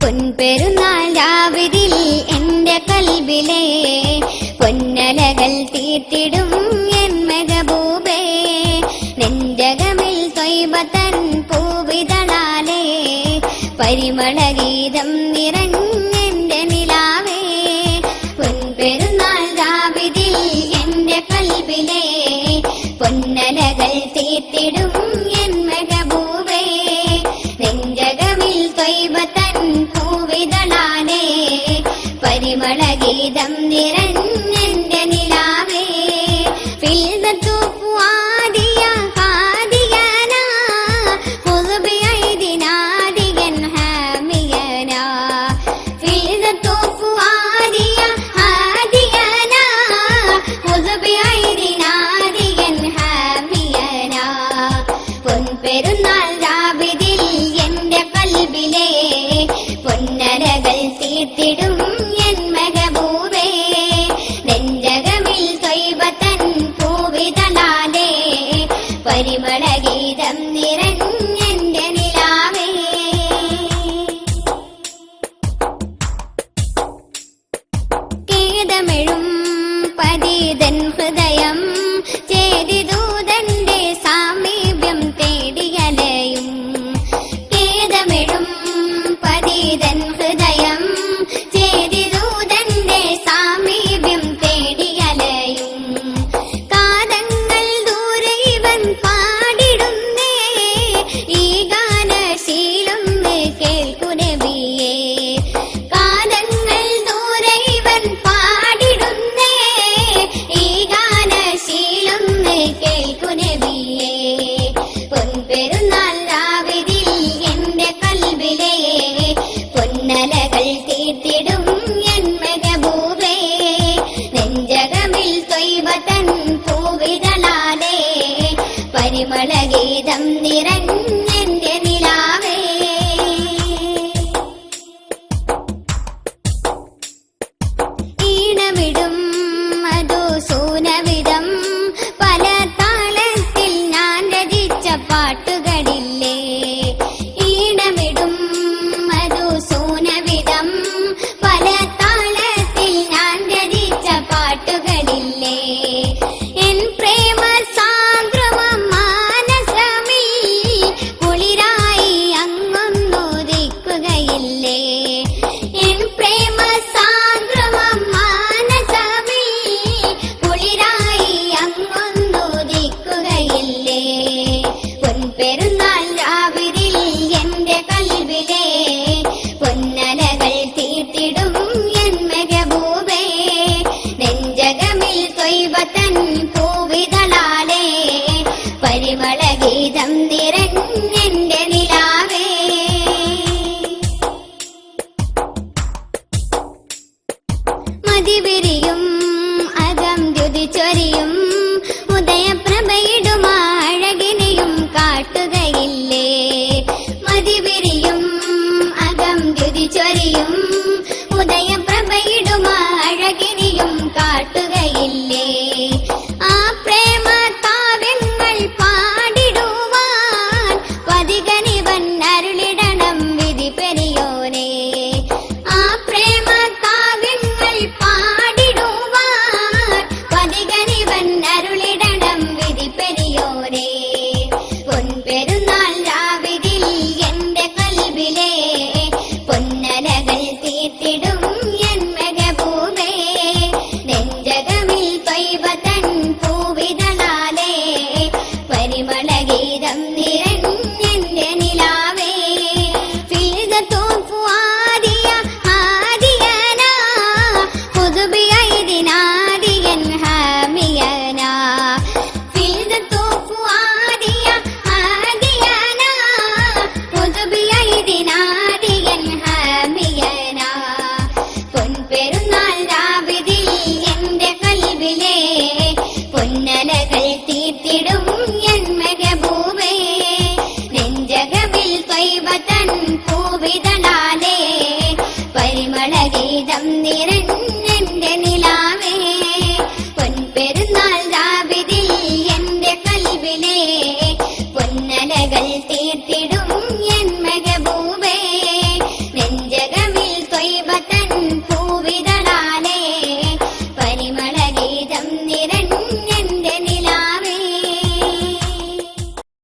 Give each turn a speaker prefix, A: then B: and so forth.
A: പൊൻപെരുന്നാൾ രാവിതിൽ എന്റെ കൽബിലെ പൊന്നലകൾ തീർത്തിടും എൻ മെഹബൂബേ. നെഞ്ചകമിൽ ത്വയ്ബത്തൻ പൂവിതളാലേ പരിമളഗീതം നിറഞ്ഞെന്റെ നിലാവേ. പൊൻപെരുന്നാൾ രാവിതിൽ എന്റെ കൽബിലെ പൊന്നലകൾ തീർത്തിടും എൻ മെഹബൂബേ. നെഞ്ചകമിൽ ത്വയ്ബത്തൻ പൂവിതളാലേ പരിമളഗീതം നിറഞ്ഞെന്റെ നിലാവേ. ഫിൽദത്തു ഫുആദിയ ഹാദിയനാ ഖുദ് ബിഐദിനാ ദിഗൻ ഹാമിയനാ. ഫിൽദത്തു ഫുആദിയ ഹാദിയനാ ഖുദ് ബിഐദിനാ ദിഗൻ ഹാമിയനാ. പൊൻപെരുന്നാൾ രാവിതിൽ എന്റെ കൽബിലെ പൊന്നലകൾ തീർത്തിടും എൻ മെഹബൂബേ. നെഞ്ചകമിൽ ത്വയ്ബത്തൻ പൂവിതളാലേ പരിമളഗീതം നിറഞ്ഞെന്റെ നിലാവേ. കേദമെഴും പതിതൻ ഹൃദയം ചേതിദൂതന്റെ സാമീപ്യം തേടിയലയും. കേദമെഴും പതിതൻ ഹൃദയം ചേതിദൂതന്റെ സാമീപ്യം തേടിയലയും. കാതങ്ങൾ ദൂരെ ഇവൻ പാടിടുന്നേ ഈ ഗാനശീലൊന്ന് കേൾക്കു നബിയേ. കാതങ്ങൾ ദൂരെ ഇവൻ പാടിടുന്നേ ഈ ഗാനശീലൊന്ന് കേൾക്കു നബിയേ. പൊൻപെരുന്നാൾ രാവിതിൽ എന്റെ കൽബിലെ പൊന്നലകൾ തീർത്തിടും എൻ മെഹബൂബേ. നെഞ്ചകമിൽ ത്വയ്ബത്തൻ പൂവിതളാലേ പരിമളഗീതം നിറഞ്ഞെന്റെ നിലാവേ. ഈണമിടും മധുസൂനവിധം പല താളത്തിൽ ഞാൻ രചിച്ച പാട്ടുകളില്ലേ. ഈണമിടും മധുസൂനവിധം പല താളത്തിൽ ഞാൻ രചിച്ച പാട്ടുകളില്ലേ. എൻ പ്രേമ സാന്ദ്രമം മാനസമിൽ കുളിരായി അങ്ങൊന്നുദിക്കുകയില്ലേ. എൻ പ്രേമ സാന്ദ്രമം മാനസമിൽ കുളിരായി അങ്ങൊന്നുദിക്കുകയില്ലേ. പൊൻപെരുന്നാൾ രാവിതിൽ എന്റെ കൽബിലെ പൊന്നലകൾ തീർത്തിടും എൻ മെഹബൂബേ. നെഞ്ചകമിൽ ത്വയ്ബത്തൻ പൂവിതളാലേ പരിമളഗീതം നിറഞ്ഞെന്റെ നിലാവേ. മതിവിരിയും അകം ദ്യുതിച്ചൊരിയും ഉദയപ്രഭയിടും അഴകിനെയും കാട്ടുകയില്ലേ. മതിവിരിയും അകം ദ്യുതിച്ചൊരിയും ഉദയപ്രഭയിടും അഴകിനെയും കാട്ടുകയില്ലേ. ആ പ്രേമ കാവ്യങ്ങൾ പാടിടുവാൻ പതികനിവൻ അരുളിടണം വിധി പെരിയോനെ. ആ പ്രേമ കാവ്യങ്ങൾ പാടിടുവാൻ പതികനിവൻ അരുളിടണം വിധി പെരിയോനെ. പൊൻപെരുന്നാൾ രാവിതിൽ എന്റെ കൽബിലെ പൊന്നലകൾ തീർത്തിടും എൻ മെഹബൂബേ. നെഞ്ചകമിൽ ത്വയ്ബത്തൻ പൂവിതളാലേ പരിമളഗീതം നിറഞ്ഞെന്റെ നിലാവേ. ഫിൽദത്തു ഫുആദിയ ഹാദിയനാ ഖുദ് ബിഐദിനാ ദിഗൻ ഹാമിയനാ. ഫിൽദത്തു ഫുആദിയ ഹാദിയനാ ഖുദ് ബിഐദിനാ ദിഗൻ ഹാമിയനാ. പൊൻപെരുന്നാൾ രാവിതിൽ എന്റെ കൽബിലെ ജീവിതം നിറ